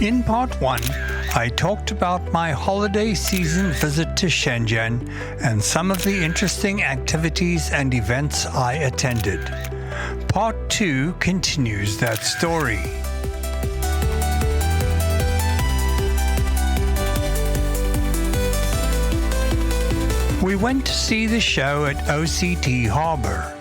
In part 1, I talked about my holiday season visit to Shenzhen and some of the interesting activities and events I attended. Part 2 continues that story. We went to see the show at OCT Harbour.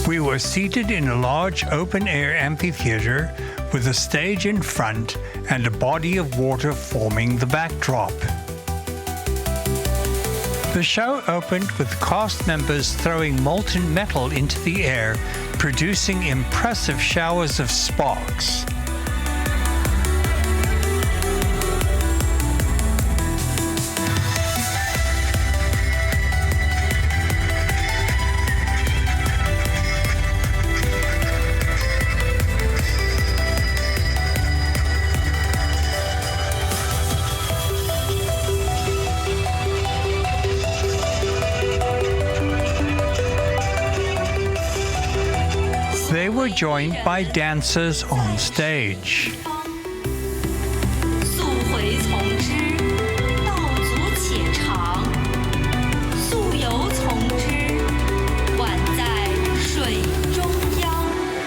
We were seated in a large open-air amphitheatre with a stage in front and a body of water forming the backdrop. The show opened with cast members throwing molten metal into the air, producing impressive showers of sparks. They were joined by dancers on stage.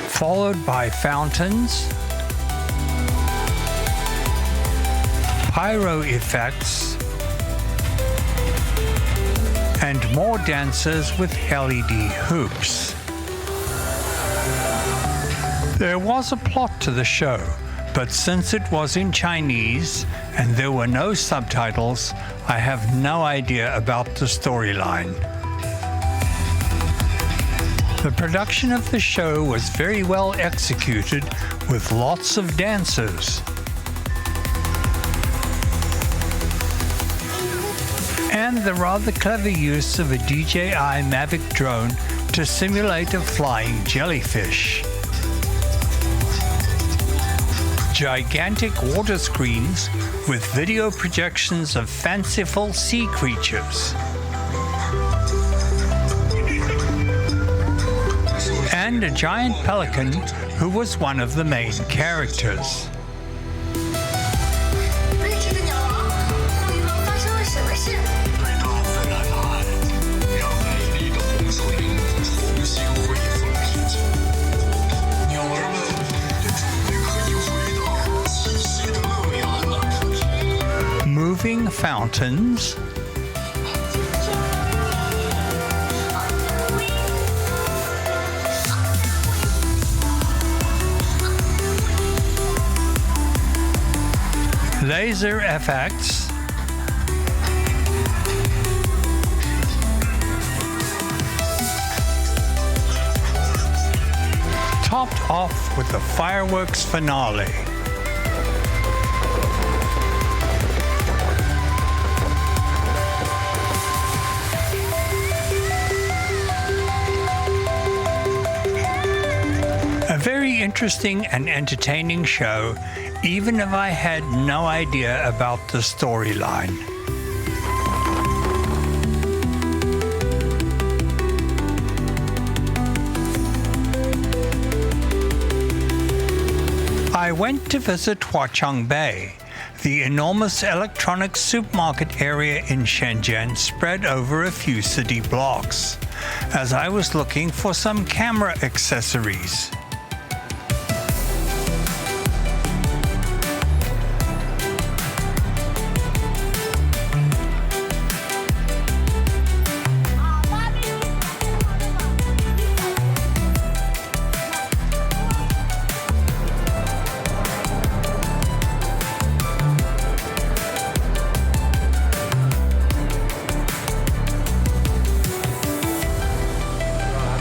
Followed by fountains, pyro effects, and more dancers with LED hoops. There was a plot to the show, but since it was in Chinese and there were no subtitles, I have no idea about the storyline. The production of the show was very well executed with lots of dancers. And the rather clever use of a DJI Mavic drone to simulate a flying jellyfish. Gigantic water screens with video projections of fanciful sea creatures. And a giant pelican who was one of the main characters. Moving fountains, laser effects, topped off with the fireworks finale. A very interesting and entertaining show, even if I had no idea about the storyline. I went to visit Huachang Bay, the enormous electronics supermarket area in Shenzhen spread over a few city blocks, as I was looking for some camera accessories.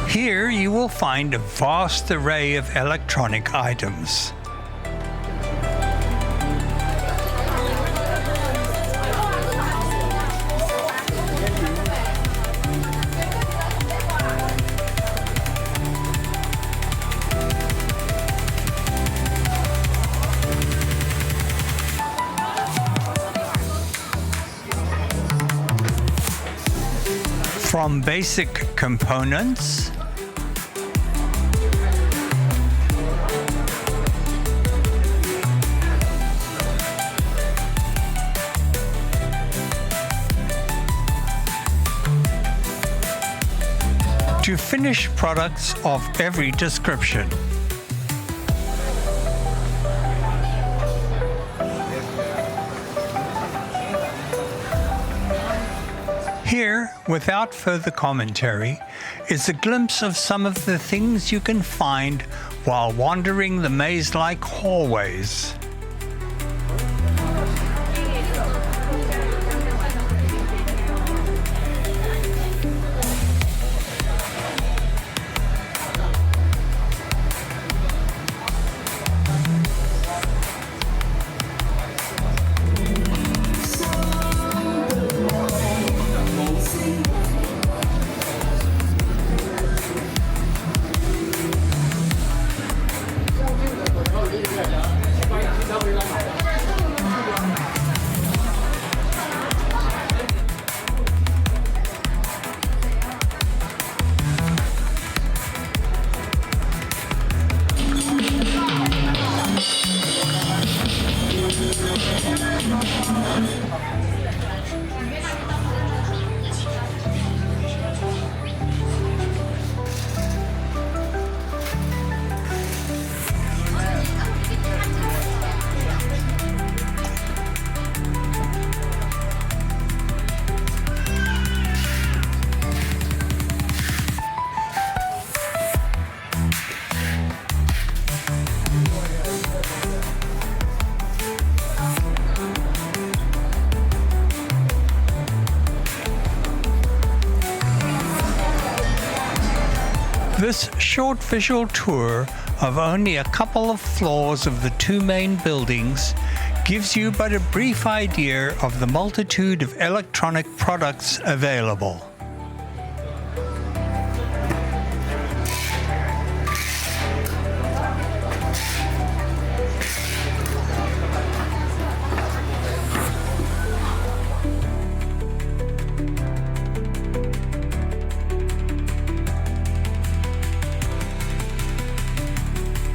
Here you will find a vast array of electronic items. From basic components finished products of every description. Here, without further commentary, is a glimpse of some of the things you can find while wandering the maze-like hallways. This short visual tour of only a couple of floors of the two main buildings gives you but a brief idea of the multitude of electronic products available.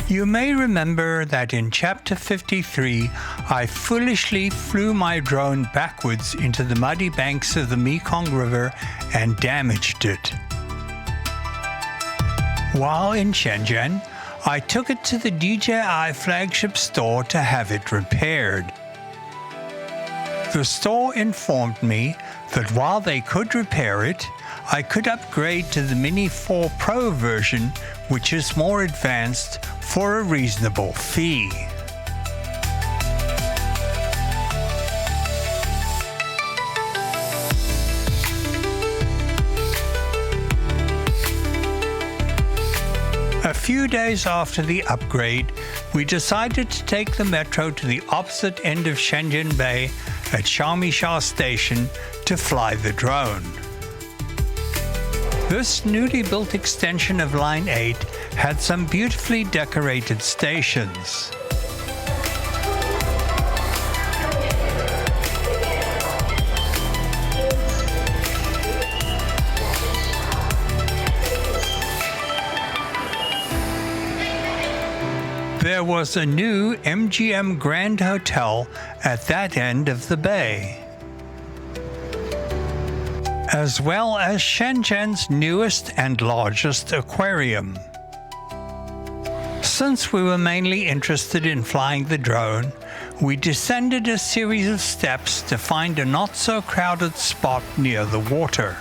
You may remember that in Chapter 53 I foolishly flew my drone backwards into the muddy banks of the Mekong River and damaged it. While in Shenzhen, I took it to the DJI flagship store to have it repaired. The store informed me that while they could repair it, I could upgrade to the Mini 4 Pro version, which is more advanced, for a reasonable fee. A few days after the upgrade, we decided to take the metro to the opposite end of Shenzhen Bay at Xiaomisha Station to fly the drone. This newly built extension of Line 8 had some beautifully decorated stations. There was a new MGM Grand Hotel at that end of the bay, as well as Shenzhen's newest and largest aquarium. Since we were mainly interested in flying the drone, we descended a series of steps to find a not-so-crowded spot near the water.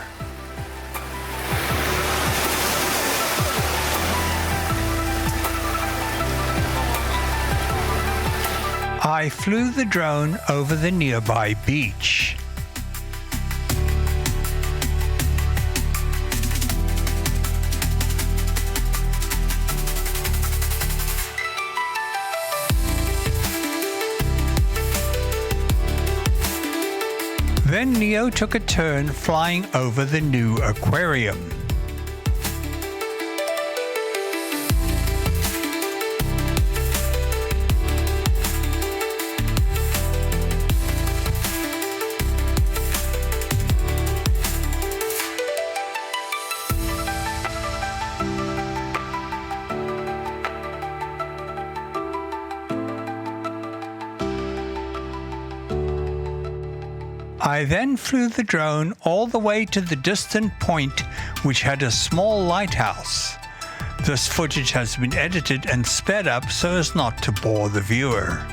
I flew the drone over the nearby beach. Then Neo took a turn flying over the new aquarium. I then flew the drone all the way to the distant point, which had a small lighthouse. This footage has been edited and sped up so as not to bore the viewer.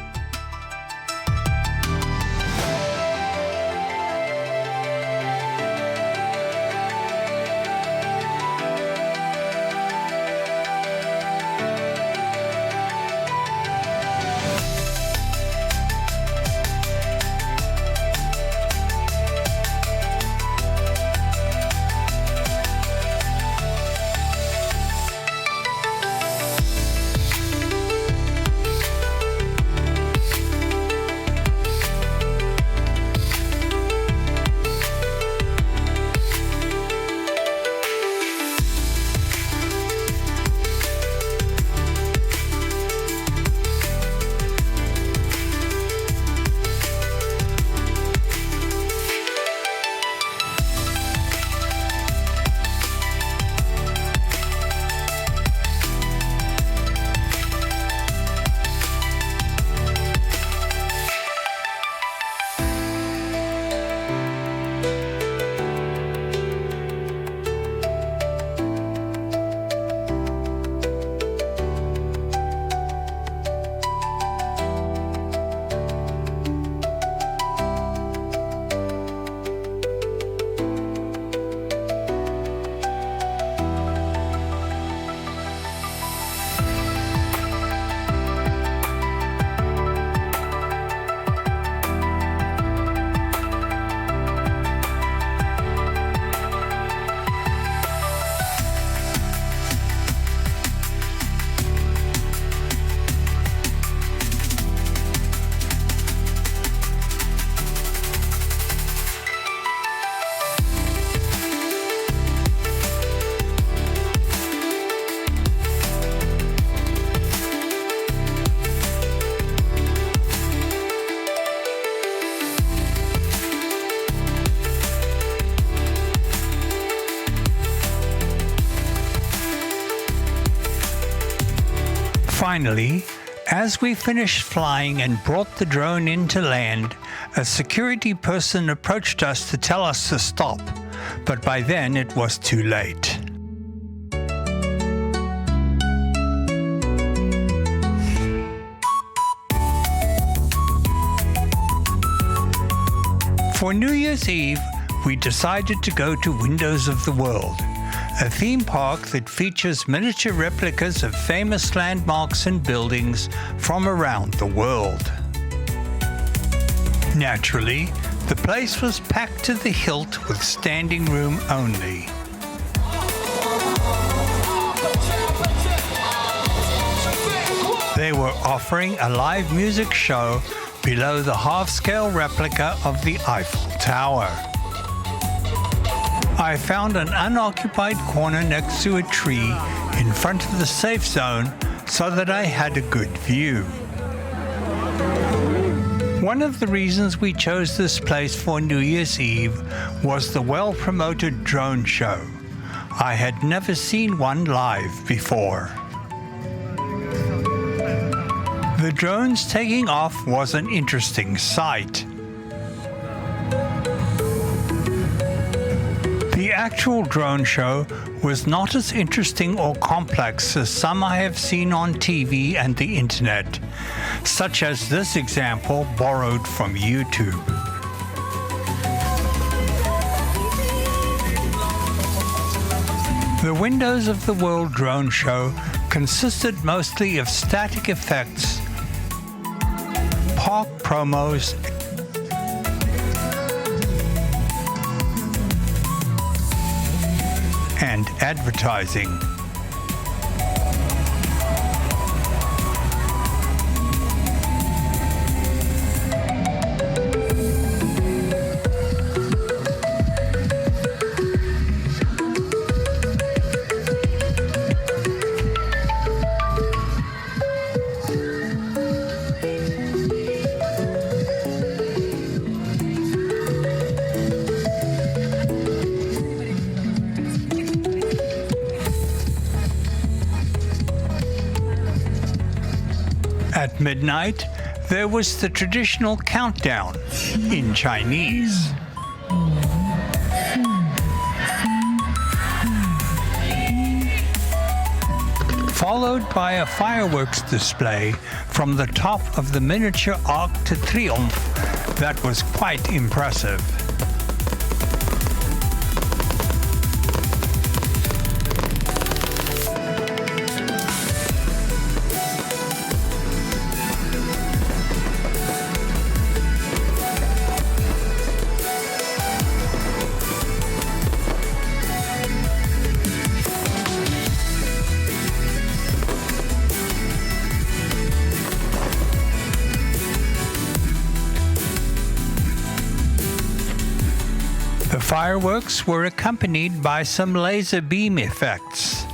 Finally, as we finished flying and brought the drone into land, a security person approached us to tell us to stop, but by then it was too late. For New Year's Eve, we decided to go to Windows of the World, a theme park that features miniature replicas of famous landmarks and buildings from around the world. Naturally, the place was packed to the hilt with standing room only. They were offering a live music show below the half-scale replica of the Eiffel Tower. I found an unoccupied corner next to a tree in front of the safe zone so that I had a good view. One of the reasons we chose this place for New Year's Eve was the well-promoted drone show. I had never seen one live before. The drones taking off was an interesting sight. The actual drone show was not as interesting or complex as some I have seen on TV and the internet, such as this example borrowed from YouTube. The Windows of the World drone show consisted mostly of static effects, park promos, and advertising. At midnight, there was the traditional countdown in Chinese. Followed by a fireworks display from the top of the miniature Arc de Triomphe that was quite impressive. The fireworks were accompanied by some laser beam effects.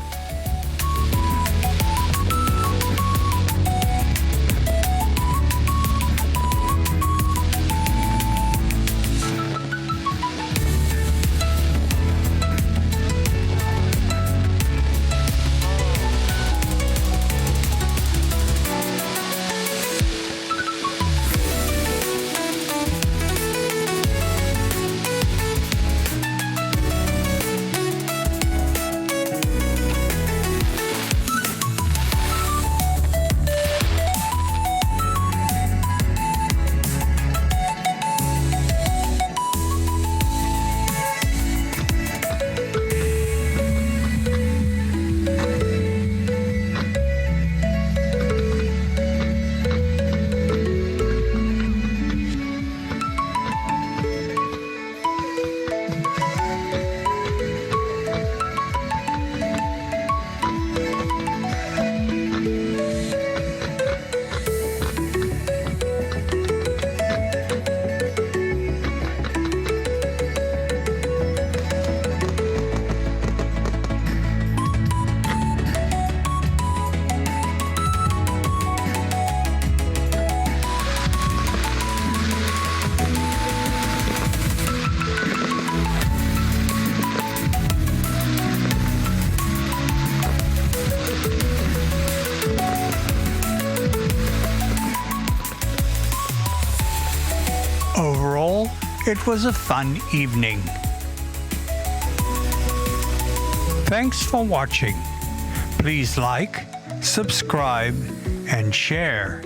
Overall, it was a fun evening. Thanks for watching. Please like, subscribe, and share.